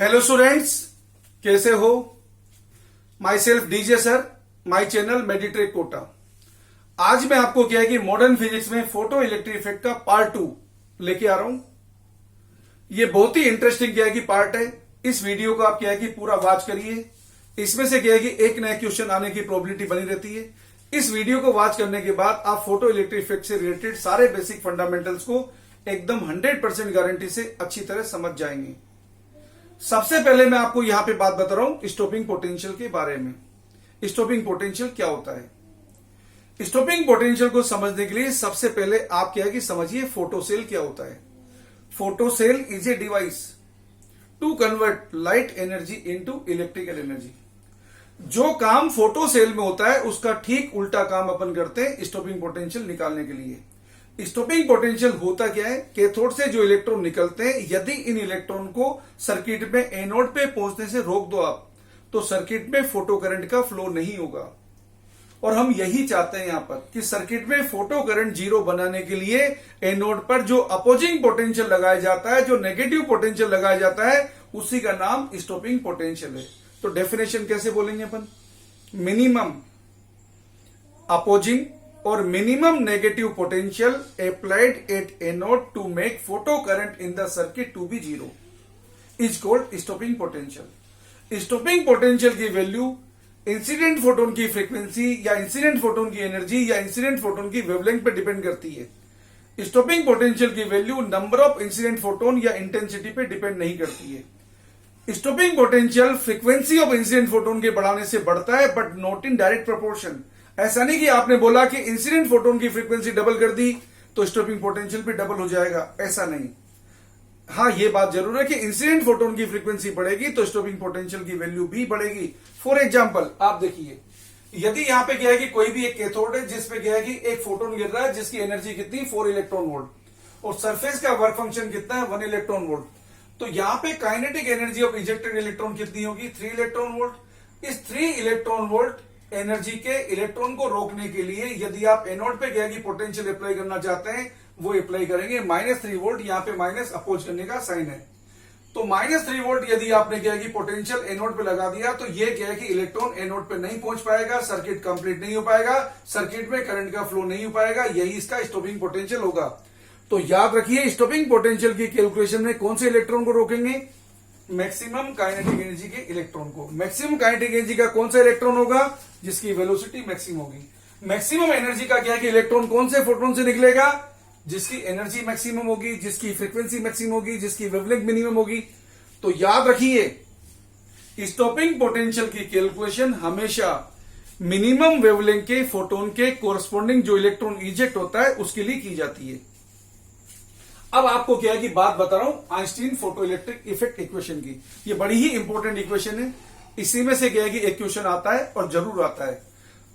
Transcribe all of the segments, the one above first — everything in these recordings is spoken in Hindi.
हेलो स्टूडेंट्स, कैसे हो? My self DJ sir, my channel Meditrek Kota. आज मैं आपको क्या है कि मॉडर्न फिजिक्स में फोटो इलेक्ट्रिक इफेक्ट का पार्ट 2 लेके आ रहा हूं। ये बहुत ही इंटरेस्टिंग क्या है कि पार्ट है। इस वीडियो को आप क्या है कि पूरा वॉच करिए। इसमें से क्या है कि एक नया क्वेश्चन आने की प्रोबेबिलिटी बनी रहती है। इस वीडियो को वॉच करने के बाद आप फोटो इलेक्ट्रिक इफेक्ट से रिलेटेड सारे बेसिक फंडामेंटल्स को एकदम 100% गारंटी से अच्छी तरह समझ जाएंगे। सबसे पहले मैं आपको यहां पे बात बता रहा हूं स्टॉपिंग पोटेंशियल के बारे में। स्टॉपिंग पोटेंशियल क्या होता है? स्टॉपिंग पोटेंशियल को समझने के लिए सबसे पहले आप क्या है कि समझिए फोटोसेल क्या होता है। Photocell is a device to convert light energy into electrical energy. जो काम फोटोसेल में होता है उसका ठीक उल्टा काम अपन करते हैं स्टॉपिंग पोटेंशियल निकालने के लिए। स्टॉपिंग पोटेंशियल होता क्या है? कैथोड से जो इलेक्ट्रॉन निकलते हैं, यदि इन इलेक्ट्रॉन को सर्किट में एनोड पे पहुंचने से रोक दो आप, तो सर्किट में फोटो करंट का फ्लो नहीं होगा। और हम यही चाहते हैं यहां पर कि सर्किट में फोटो करंट जीरो बनाने के लिए एनोड पर जो अपोजिंग पोटेंशियल लगाया जाता है, जो नेगेटिव पोटेंशियल लगाया जाता है, उसी का नाम स्टॉपिंग पोटेंशियल है। तो डेफिनेशन कैसे बोलेंगे अपन? मिनिमम अपोजिंग और minimum negative potential applied at anode to make photo current in the circuit to be zero is called stopping potential. Stopping potential की वैल्यू इंसिडेंट फोटोन की फ्रीक्वेंसी या इंसिडेंट फोटोन की एनर्जी या इंसिडेंट फोटोन की वेवलेंथ पर डिपेंड करती है। स्टॉपिंग पोटेंशियल की value number of incident photon या इंटेंसिटी पे डिपेंड नहीं करती है। Stopping potential frequency of incident photon के बढ़ाने से बढ़ता है, but not in direct proportion. ऐसा नहीं कि आपने बोला कि इंसिडेंट फोटोन की फ्रीक्वेंसी डबल कर दी तो स्टॉपिंग पोटेंशियल भी डबल हो जाएगा, ऐसा नहीं। हाँ, ये बात जरूर है कि इंसिडेंट फोटोन की फ्रीक्वेंसी बढ़ेगी तो स्टॉपिंग पोटेंशियल की वैल्यू भी बढ़ेगी। फॉर एग्जांपल आप देखिए, यदि यहां पे क्या है कि कोई भी एक कैथोड है जिसपे क्या है कि एक फोटोन गिर रहा है जिसकी एनर्जी कितनी 4 इलेक्ट्रॉन वोल्ट, और सरफेस का वर्क फंक्शन कितना है 1 इलेक्ट्रॉन वोल्ट, तो यहां पे kinetic energy of injected electron कितनी होगी 3 इलेक्ट्रॉन वोल्ट। इस 3 इलेक्ट्रॉन वोल्ट एनर्जी के इलेक्ट्रॉन को रोकने के लिए यदि आप एनोड पे क्या है कि पोटेंशियल अप्लाई करना चाहते हैं, वो अप्लाई करेंगे -3 वोल्ट। यहां पे माइनस अपोज करने का साइन है, तो -3 वोल्ट यदि आपने क्या है कि पोटेंशियल एनोड पे लगा दिया तो ये क्या है कि इलेक्ट्रॉन एनोड पे नहीं पहुंच पाएगा, सर्किट कंप्लीट नहीं हो पाएगा, सर्किट में करंट का फ्लो नहीं हो पाएगा। यही इसका स्टॉपिंग पोटेंशियल होगा। तो याद रखिए, स्टॉपिंग पोटेंशियल की कैलकुलेशन में कौन से इलेक्ट्रॉन को रोकेंगे? मैक्सिमम काइनेटिक एनर्जी के इलेक्ट्रॉन को। मैक्सिमम काइनेटिक एनर्जी का कौन सा इलेक्ट्रॉन होगा? जिसकी वेलोसिटी मैक्सिमम होगी। मैक्सिमम एनर्जी का क्या है कि इलेक्ट्रॉन कौन से फोटोन से निकलेगा? जिसकी एनर्जी मैक्सिमम होगी, जिसकी फ्रीक्वेंसी मैक्सिमम होगी, जिसकी वेवलेंथ मिनिमम होगी। तो याद रखिए, स्टॉपिंग पोटेंशियल की कैलकुलेशन हमेशा मिनिमम वेवलेंथ के फोटोन के कोरस्पॉन्डिंग जो इलेक्ट्रॉन इजेक्ट होता है उसके लिए की जाती है। अब आपको क्या है कि बात बता रहा हूं Einstein photo electric effect equation की। ये बड़ी ही इंपॉर्टेंट इक्वेशन है। इसी में से क्या है कि एक क्वेश्चन आता है और जरूर आता है।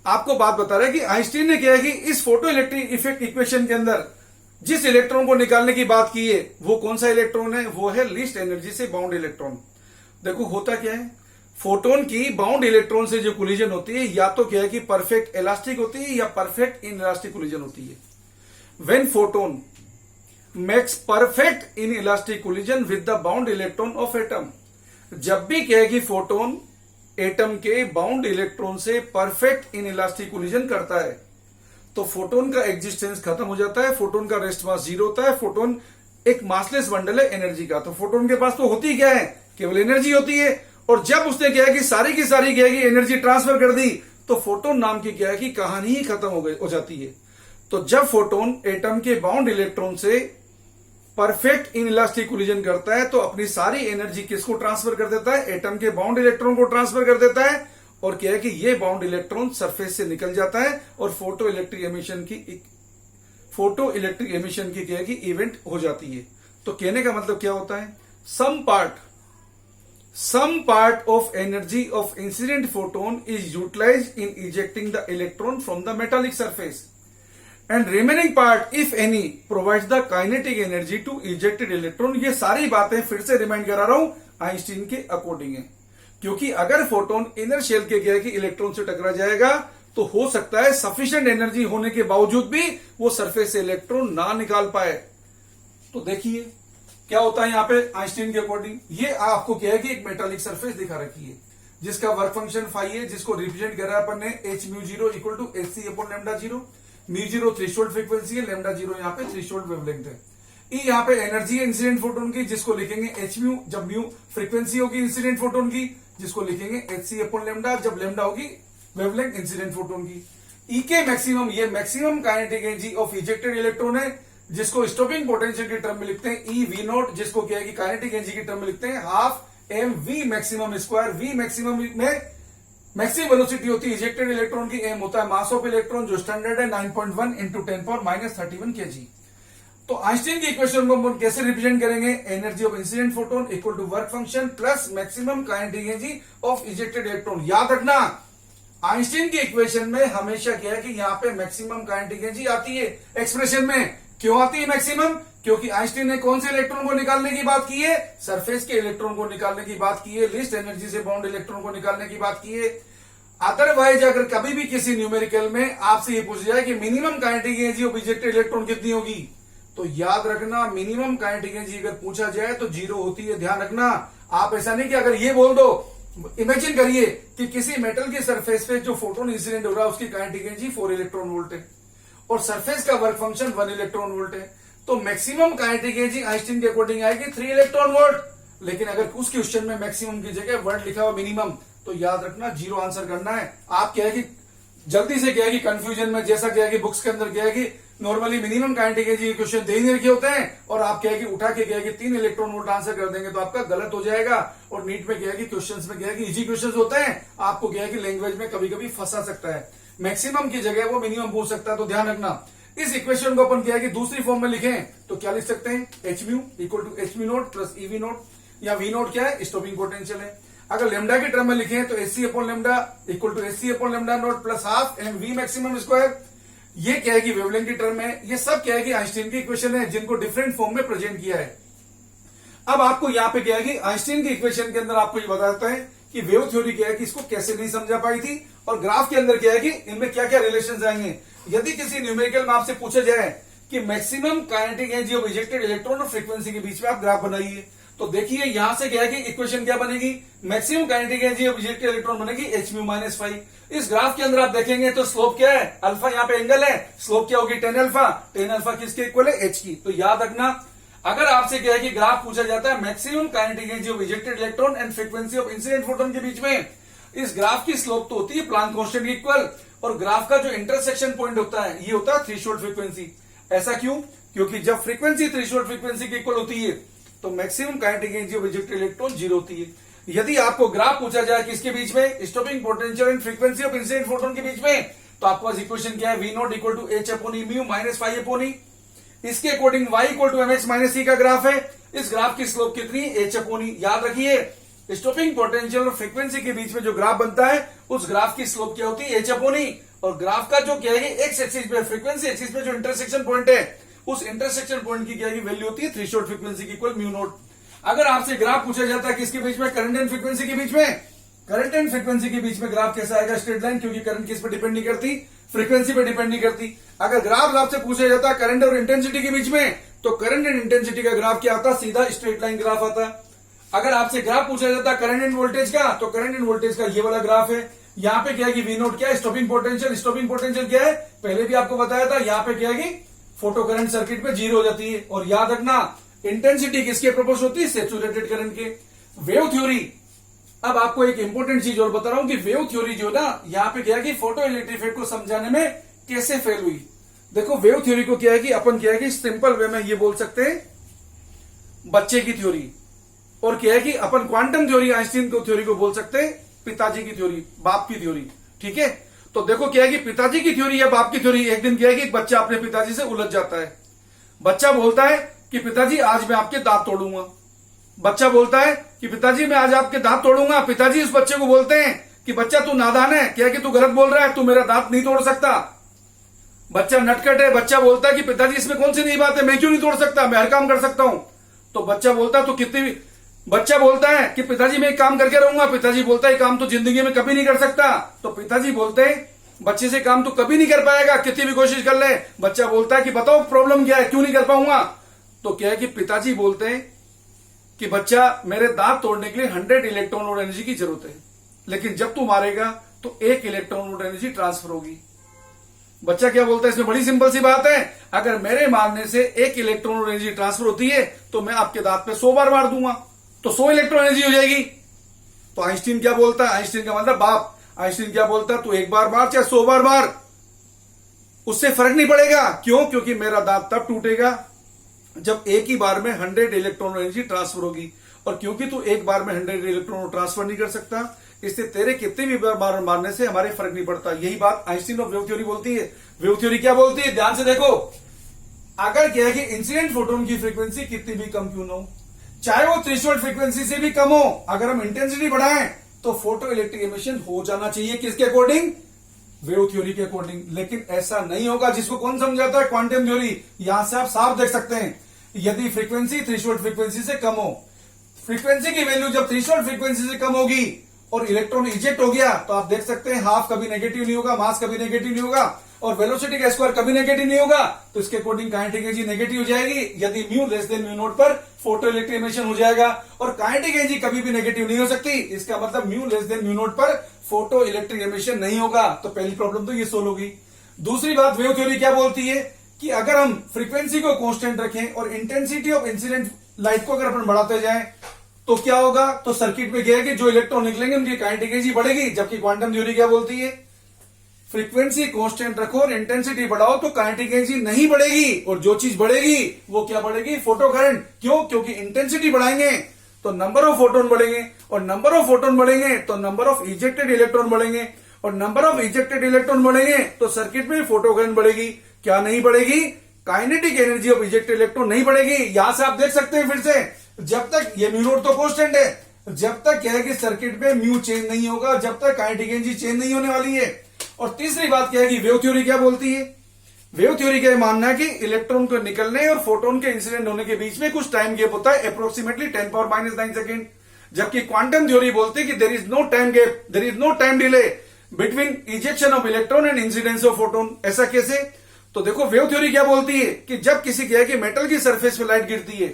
आपको बात बता रहा है कि आइंस्टीन ने क्या है कि इस फोटो इलेक्ट्रिक इफेक्ट इक्वेशन के अंदर जिस इलेक्ट्रॉन को निकालने की बात की है वो कौन सा इलेक्ट्रॉन है? वो है लीस्ट एनर्जी से बाउंड इलेक्ट्रॉन। देखो होता क्या है, फोटोन की बाउंड इलेक्ट्रॉन से जो कोलिजन होती है या तो क्या है कि परफेक्ट इलास्टिक होती है या परफेक्ट इन इलास्टिक कोलिजन होती है। When photon makes perfect in elastic collision with the bound electron of atom, जब भी क्या है कि फोटोन एटम के बाउंड इलेक्ट्रॉन से परफेक्ट इन इलास्टिक कोलिजन करता है तो फोटोन का एग्जिस्टेंस खत्म हो जाता है, फोटोन का रेस्ट मास जीरो होता है। फोटोन एक मासलेस बंडल है एनर्जी का, तो फोटोन के पास तो होती क्या है? केवल एनर्जी होती है। और जब उसने क्या है कि सारी की सारी क्या है कि एनर्जी ट्रांसफर कर दी तो फोटोन नाम की क्या है कि कहानी ही खत्म हो जाती है। तो जब फोटोन एटम के बाउंड इलेक्ट्रॉन से परफेक्ट इन इलास्टिक कोलिजन करता है तो अपनी सारी एनर्जी किसको ट्रांसफर कर देता है? एटम के बाउंड इलेक्ट्रॉन को ट्रांसफर कर देता है। और क्या है कि ये बाउंड इलेक्ट्रॉन सरफेस से निकल जाता है और फोटो इलेक्ट्रिक एमिशन की क्या है कि इवेंट हो जाती है। तो कहने का मतलब क्या होता है? Some part of energy of incident photon is utilized in ejecting the electron from the metallic surface and remaining part if any provides the kinetic energy to ejected electron. ये सारी बातें फिर से रिमाइंड करा रहा हूं, आइंस्टीन के अकॉर्डिंग है। क्योंकि अगर फोटोन इनर शेल के क्या है कि इलेक्ट्रॉन से टकरा जाएगा तो हो सकता है सफिशिएंट एनर्जी होने के बावजूद भी वो सरफेस से इलेक्ट्रॉन ना निकाल पाए। तो देखिए क्या होता है यहाँ पे आइंस्टीन के अकॉर्डिंग, ये आपको क्या है कि एक मेटालिक सरफेस दिखा रखी है जिसका वर्क फंक्शन फाई है, जिसको रिप्रेजेंट करा अपन ने H mu zero equal to H C upon lambda zero. Mu zero threshold frequency है, लेमडा जीरो यहाँ पे थ्रेशोल्ड वेवलेंथ है। ई यहाँ पे एनर्जी है इंसिडेंट फोटोन की, जिसको लिखेंगे एच म्यू जब म्यू फ्रीक्वेंसी होगी इंसिडेंट फोटोन की, जिसको लिखेंगे एच सी अपॉन लेमडा जब लेमडा होगी वेवलेंथ इंसिडेंट फोटोन की। ई के मैक्सिमम, ये maximum kinetic energy of ejected electron है, जिसको स्टॉपिंग पोटेंशियल की टर्म में लिखते हैं ई वी नॉट, जिसको क्या है कि काइनेटिक एनर्जी की टर्म में लिखते हैं half M V maximum square. V maximum में मैक्सिमम वेलोसिटी होती है इजेक्टेड इलेक्ट्रॉन की, एम होता है मास ऑफ इलेक्ट्रॉन जो स्टैंडर्ड है 9.1 इंटू 10 पावर माइनस 31 kg। तो आइंस्टीन की इक्वेशन को हम कैसे रिप्रेजेंट करेंगे, energy of incident photon equal to work function plus maximum kinetic energy of ejected electron. याद रखना आइंस्टीन की इक्वेशन में हमेशा क्या है कि यहाँ पे मैक्सिमम काइनेटिक एनर्जी आती है एक्सप्रेशन में। क्यों आती है मैक्सिमम, क्योंकि आइंस्टीन ने कौन से इलेक्ट्रॉन को निकालने की बात की है, सरफेस के इलेक्ट्रॉन को निकालने की बात की है, लीस्ट एनर्जी से बाउंड इलेक्ट्रॉन को निकालने की बात की है। अदरवाइज अगर कभी भी किसी न्यूमेरिकल में आपसे ये पूछा जाए कि minimum kinetic energy of ejected electron कितनी होगी, तो याद रखना मिनिमम काइनेटिक एनर्जी अगर पूछा जाए तो 0 होती है। ध्यान रखना, आप ऐसा नहीं कि अगर ये बोल दो, इमेजिन करिए कि किसी मेटल की सरफेस पे जो फोटोन इंसिडेंट हो रहा है उसकी काइनेटिक एनर्जी 4 इलेक्ट्रॉन वोल्ट है और सरफेस का वर्क फंक्शन 1 इलेक्ट्रॉन वोल्ट है, तो मैक्सिमम काइनेटिक एनर्जी आइंस्टीन के अकॉर्डिंग आएगी 3 इलेक्ट्रॉन वोल्ट। लेकिन अगर उस क्वेश्चन में मैक्सिमम की जगह वर्ड लिखा हुआ मिनिमम, तो याद रखना 0 आंसर करना है। आप क्या है कि जल्दी से क्या है कि कंफ्यूजन में, जैसा क्या है कि बुक्स के अंदर क्या है कि नॉर्मली मिनिमम काइनेटिक एनर्जी के क्वेश्चन दे नहीं रखे होते हैं और आप क्या है कि उठा के क्या है कि 3 इलेक्ट्रॉन वोल्ट आंसर कर देंगे तो आपका गलत हो जाएगा। और नीट में क्या है कि क्वेश्चंस में क्या है कि इजी क्वेश्चंस होते हैं, आपको क्या है कि लैंग्वेज में कभी कभी फंसा सकता है, मैक्सिमम की जगह वो मिनिमम पूछ सकता है। तो ध्यान रखना इस इक्वेशन को अपन क्या है कि दूसरी फॉर्म में लिखें तो क्या लिख सकते हैं, H mu equal to H mu nought plus E V nought, या वी नोट क्या है स्टॉपिंग पोटेंशियल है। अगर लेमडा की टर्म में लिखें तो H C upon lambda equal to H C upon lambda nought plus half M V maximum square. ये क्या है कि वेवलेंथ की टर्म है। ये सब क्या है कि आइंस्टीन की इक्वेशन है जिनको डिफरेंट फॉर्म में प्रेजेंट किया है। अब आपको यहाँ पे क्या है कि आइंस्टीन की इक्वेशन के अंदर आपको ये बताता है कि वेव थ्योरी क्या है कि इसको कैसे नहीं समझा पाई थी और ग्राफ के अंदर क्या है कि इनमें क्या क्या रिलेशन आएंगे। यदि किसी न्यूमेरिकल में आपसे पूछा जाए कि maximum kinetic energy of ejected electron और फ्रीक्वेंसी के बीच में आप ग्राफ बनाइए, तो देखिए यहां से क्या है कि इक्वेशन क्या बनेगी, maximum kinetic energy of ejected electron बनेगी एच म्यू माइनस 5। इस ग्राफ के अंदर आप देखेंगे तो स्लोप क्या है, अल्फा यहाँ पे एंगल है, स्लोप क्या होगी tan अल्फा, tan अल्फा किसके इक्वल है, एच की। तो याद रखना अगर आपसे क्या है कि ग्राफ पूछा जाता है maximum kinetic energy of ejected electron and frequency of incident photon के बीच में, इस ग्राफ की स्लोप तो होती है प्लांक कांस्टेंट की इक्वल, और ग्राफ का जो इंटरसेक्शन पॉइंट होता है ये होता है थ्रेशोल्ड फ्रीक्वेंसी। ऐसा क्यों, क्योंकि जब फ्रीक्वेंसी थ्रेशोल्ड फ्रीक्वेंसी की इक्वल होती है तो maximum kinetic energy of ejected electron 0 होती है। यदि आपको ग्राफ पूछा जाए किसके बीच में, stopping potential and frequency of incident photon के बीच में, तो आपके पास इक्वेशन क्या है, V not equal to h upon e mu minus 5 upon e. इसके according y equal to mx minus c का ग्राफ है। इस ग्राफ की स्लोप कितनी, एच अपॉन ई। याद रखिए स्टॉपिंग पोटेंशियल और फ्रीक्वेंसी के बीच में जो ग्राफ बनता है उस ग्राफ की स्लोप क्या होती है, एच अपॉन ई। और ग्राफ का जो क्या है एक्स एक्सिस पे, फ्रीक्वेंसी एक्सिस पे जो इंटरसेक्शन पॉइंट है उस इंटरसेक्शन पॉइंट की क्या है वैल्यू होती है थ्रेशोल्ड फ्रीक्वेंसी की इक्वल म्यू नॉट। अगर आपसे ग्राफ पूछा जाता है किसके बीच में, करंट एंड फ्रीक्वेंसी के बीच में, करंट एंड फ्रीक्वेंसी के बीच में ग्राफ कैसा आएगा, स्ट्रेट लाइन, क्योंकि करंट किस पे डिपेंड नहीं करती, फ्रीक्वेंसी पे डिपेंड नहीं करती। अगर ग्राफ आपसे पूछा जाता है करंट और इंटेंसिटी के बीच में, तो करंट एंड इंटेंसिटी का ग्राफ क्या आता है, सीधा स्ट्रेट लाइन ग्राफ आता है। अगर आपसे ग्राफ पूछा जाता है करंट एंड वोल्टेज का, तो करंट एंड वोल्टेज का ये वाला ग्राफ है। यहाँ पे क्या है कि वी नोट क्या है, स्टॉपिंग पोटेंशियल। स्टॉपिंग पोटेंशियल क्या है, पहले भी आपको बताया था, यहाँ पे क्या है कि फोटो करंट सर्किट में 0 हो जाती है। और याद रखना इंटेंसिटी किसके प्रोपोर्शनल होती है, सैचुरेटेड करंट के। वेव थ्योरी, अब आपको एक इंपॉर्टेंट चीज और बता रहा हूं कि वेव थ्योरी जो ना यहाँ पे क्या है कि फोटो इलेक्ट्रिक इफेक्ट को समझाने में कैसे फेल हुई। देखो वेव थ्योरी को क्या है कि अपन क्या है कि सिंपल वे में ये बोल सकते हैं बच्चे की थ्योरी, और क्या है कि अपन क्वांटम थ्योरी आइंस्टीन को थ्योरी को बोल सकते हैं पिताजी की थ्योरी, बाप की थ्योरी। ठीक है, तो देखो क्या है कि पिताजी की थ्योरी या बाप की थ्योरी, एक दिन क्या है कि बच्चा अपने पिताजी से उलझ जाता है। बच्चा बोलता है कि पिताजी आज मैं आपके दांत तोड़ूंगा। बच्चा बोलता है कि पिताजी मैं आज आपके दांत तोड़ूंगा। पिताजी उस बच्चे को बोलते हैं कि बच्चा तू नादान है, क्या कि तू गलत बोल रहा है, तू मेरा दांत नहीं तोड़ सकता। बच्चा नटखट है, बच्चा बोलता है कि पिताजी इसमें कौन सी नई बात है, मैं क्यों नहीं तोड़ सकता, मैं हर काम कर सकता हूं। तो बच्चा बोलता है तो कितनी भी, बच्चा बोलता है कि पिताजी मैं एक काम करके रहूंगा। पिताजी बोलता है काम तो जिंदगी में कभी नहीं कर सकता। तो पिताजी बोलते हैं बच्चे से काम तो कभी नहीं कर पाएगा, कितनी भी कोशिश कर ले। बच्चा बोलता है कि बताओ प्रॉब्लम क्या है, क्यों नहीं कर पाऊंगा। तो क्या है कि पिताजी बोलते हैं कि बच्चा मेरे दांत तोड़ने के लिए 100 इलेक्ट्रॉन वोल्ट एनर्जी की जरूरत है, लेकिन जब तू मारेगा तो 1 इलेक्ट्रॉन वोल्ट एनर्जी ट्रांसफर होगी। बच्चा क्या बोलता है इसमें? बड़ी सिंपल सी बात है, अगर मेरे मारने से 1 इलेक्ट्रॉन वोल्ट एनर्जी ट्रांसफर होती है तो मैं आपके दांत पे 100 बार मार दूंगा तो 100 इलेक्ट्रॉन एनर्जी हो जाएगी। तो आइंस्टीन क्या बोलता है? आइंस्टीन का मतलब बाप। आइंस्टीन क्या बोलता है? तू 1 बार मार चाहे 100 बार मार, उससे फर्क नहीं पड़ेगा। क्यों? क्योंकि मेरा दांत तब टूटेगा जब एक ही बार में 100 इलेक्ट्रॉन एनर्जी ट्रांसफर होगी, और क्योंकि तू एक बार में 100 इलेक्ट्रॉन ट्रांसफर नहीं कर सकता, इसलिए तेरे कितने भी बार मारने से हमारे फर्क नहीं पड़ता। यही बात आइंस्टीन और वेव थ्योरी बोलती है। वेव थ्योरी क्या बोलती है? ध्यान से देखो, अगर क्या है कि इंसिडेंट फोटोन की फ्रीक्वेंसी कितनी भी कम क्यों ना हो, चाहे वो थ्रेशोल्ड फ्रीक्वेंसी से भी कम हो, अगर हम इंटेंसिटी बढ़ाएं तो फोटो इलेक्ट्रिक एमिशन हो जाना चाहिए। किसके अकॉर्डिंग? वेव थ्योरी के अकॉर्डिंग। लेकिन ऐसा नहीं होगा, जिसको कौन समझाता है? Quantum theory. यहां से आप साफ देख सकते हैं, यदि फ्रीक्वेंसी थ्रेशोल्ड फ्रीक्वेंसी से कम हो, फ्रीक्वेंसी की वैल्यू जब थ्रेशोल्ड फ्रीक्वेंसी से कम होगी और इलेक्ट्रॉन इजेक्ट हो गया, तो आप देख सकते हैं हाफ कभी नेगेटिव नहीं होगा, मास कभी नेगेटिव नहीं होगा, और वेलोसिटी का स्क्वायर कभी नेगेटिव नहीं होगा। तो इसके अकॉर्डिंग काइनेटिक एनर्जी नेगेटिव हो जाएगी यदि mu less than mu naught पर फोटो इलेक्ट्रिक एमिशन हो जाएगा, और काइनेटिक एनर्जी कभी भी नेगेटिव नहीं हो सकती। इसका मतलब mu less than mu naught पर फोटो इलेक्ट्रिक एमिशन नहीं होगा। तो पहली प्रॉब्लम तो ये सोल्व होगी। दूसरी बात, वेव थ्योरी क्या बोलती है कि अगर हम फ्रीक्वेंसी को कांस्टेंट रखें और इंटेंसिटी ऑफ इंसिडेंट लाइट को अगर अपन बढ़ाते जाएं तो क्या होगा? तो सर्किट में क्या है कि जो इलेक्ट्रॉन निकलेंगे उनकी काइनेटिक एनर्जी बढ़ेगी। जबकि क्वांटम थ्योरी क्या बोलती है? फ्रीक्वेंसी कांस्टेंट रखो और इंटेंसिटी बढ़ाओ तो काइनेटिक एनर्जी नहीं बढ़ेगी, और जो चीज बढ़ेगी वो क्या बढ़ेगी? Photo current. क्यों? क्योंकि इंटेंसिटी बढ़ाएंगे तो नंबर ऑफ फोटोन बढ़ेंगे, और नंबर ऑफ फोटोन बढ़ेंगे तो नंबर ऑफ इजेक्टेड इलेक्ट्रॉन बढ़ेंगे, और नंबर ऑफ इजेक्टेड इलेक्ट्रॉन बढ़ेंगे तो सर्किट में फोटो करंट बढ़ेगी। क्या नहीं बढ़ेगी? Kinetic energy of ejected electron नहीं बढ़ेगी। यहां से आप देख सकते हैं फिर से, जब तक ये म्यू नॉट तो कांस्टेंट है, जब तक क्या है कि सर्किट में म्यू चेंज नहीं होगा, जब तक काइनेटिक एनर्जी चेंज नहीं होने वाली है। और तीसरी बात क्या है कि वेव थ्योरी क्या बोलती है? वेव थ्योरी का मानना है कि इलेक्ट्रॉन को निकलने और फोटोन के इंसिडेंट होने के बीच में कुछ टाइम गैप होता है, अप्रोक्सीमेटली 10⁻⁹ सेकेंड। जबकि क्वांटम थ्योरी बोलती है कि there is no time gap, there is no time delay between ejection of electron and incidence of photon. ऐसा कैसे? तो देखो, वेव थ्योरी क्या बोलती है कि जब किसी क्या है कि मेटल की सरफेस पे लाइट गिरती है,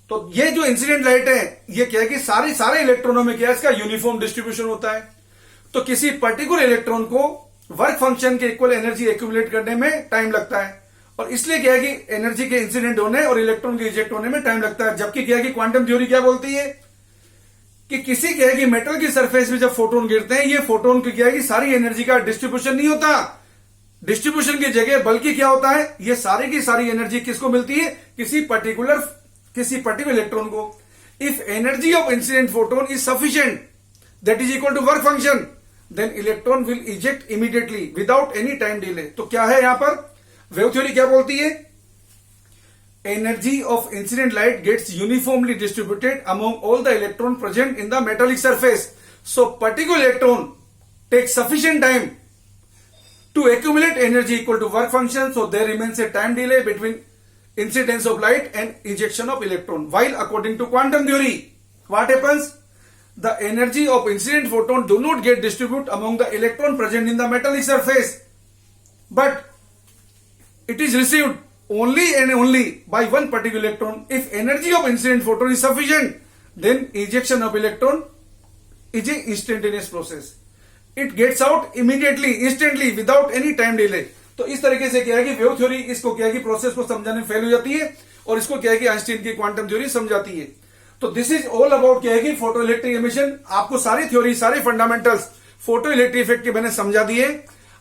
तो ये जो इंसिडेंट लाइट है ये क्या है कि सारे इलेक्ट्रॉनों में क्या है, इसका यूनिफॉर्म डिस्ट्रीब्यूशन होता है। तो किसी पर्टिकुलर इलेक्ट्रॉन को वर्क फंक्शन के इक्वल एनर्जी एक्यूमुलेट करने में टाइम लगता है, और इसलिए क्या है कि एनर्जी के इंसिडेंट होने और इलेक्ट्रॉन के इजेक्ट होने में टाइम लगता है। जबकि क्या है कि क्वांटम थ्योरी क्या बोलती है कि किसी क्या है कि मेटल की सरफेस में जब फोटोन गिरते हैं, ये फोटोन की क्या है कि सारी एनर्जी का डिस्ट्रीब्यूशन नहीं होता, डिस्ट्रीब्यूशन की जगह बल्कि क्या होता है, ये सारी की सारी एनर्जी किसको मिलती है? किसी पर्टिकुलर इलेक्ट्रॉन को। If energy of incident photon is sufficient that is equal to work function, then electron will eject immediately without any time delay. तो क्या है यहां पर? वेव थ्योरी क्या बोलती है? Energy of incident light gets uniformly distributed among all the electron present in the metallic surface, so particular electron take sufficient time to accumulate energy equal to work function, so there remains a time delay between incidence of light and ejection of electron. While according to quantum theory, what happens? The energy of incident photon do not get distributed among the electron present in the metallic surface, but it is received only and only by one particular electron. If energy of incident photon is sufficient, then ejection of electron is an instantaneous process. It gets out immediately, instantly, without any time delay. तो इस तरीके से क्या है कि वेव थ्योरी इसको क्या है कि प्रोसेस को समझाने में फेल हो जाती है, और इसको क्या है कि आइंस्टीन की क्वांटम थ्योरी समझाती है। तो दिस इज ऑल अबाउट क्या है कि फोटो इलेक्ट्रिक एमिशन। आपको सारी थ्योरी, सारे फंडामेंटल्स फोटो इलेक्ट्रिक इफेक्ट के मैंने समझा दिए।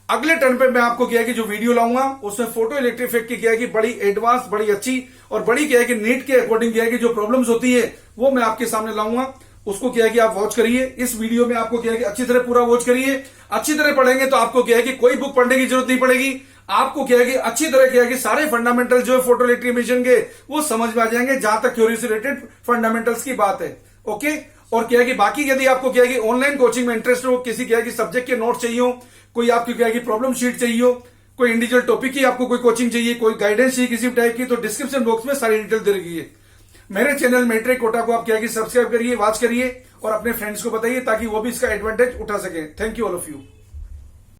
अगले टर्न पे मैं आपको क्या है कि जो वीडियो लाऊंगा उसमें फोटो इलेक्ट्रिक इफेक्ट की क्या है कि बड़ी एडवांस, बड़ी अच्छी और बड़ी क्या है कि नीट के अकॉर्डिंग क्या है कि जो प्रॉब्लम्स होती है वो मैं आपके सामने लाऊंगा। उसको क्या है कि आप वॉच करिए। इस वीडियो में आपको क्या है कि अच्छी तरह पूरा वॉच करिए। अच्छी तरह पढ़ेंगे तो आपको क्या है कि कोई बुक पढ़ने की जरूरत नहीं पड़ेगी। आपको क्या है कि अच्छी तरह क्या है कि सारे फंडामेंटल्स जो है फोटो इलेक्ट्रिक एमिशन के वो समझ में आ जाएंगे, जहां तक थ्योरी से रिलेटेड फंडामेंटल्स की बात है। ओके, और क्या है कि बाकी यदि आपको क्या है कि ऑनलाइन कोचिंग में इंटरेस्ट हो, किसी क्या है कि सब्जेक्ट के नोट चाहिए हो, कोई आपकी क्या है कि प्रॉब्लम शीट चाहिए हो, कोई इंडिविजुअल टॉपिक की आपको कोई कोचिंग चाहिए, कोई गाइडेंस चाहिए किसी टाइप की, तो डिस्क्रिप्शन बॉक्स में सारी डिटेल दे रखी है। मेरे चैनल मैट्रिक कोटा को आप क्या है कि सब्सक्राइब करिए, वॉच करिए और अपने फ्रेंड्स को बताइए ताकि वो भी इसका एडवांटेज उठा सके। Thank you all of you.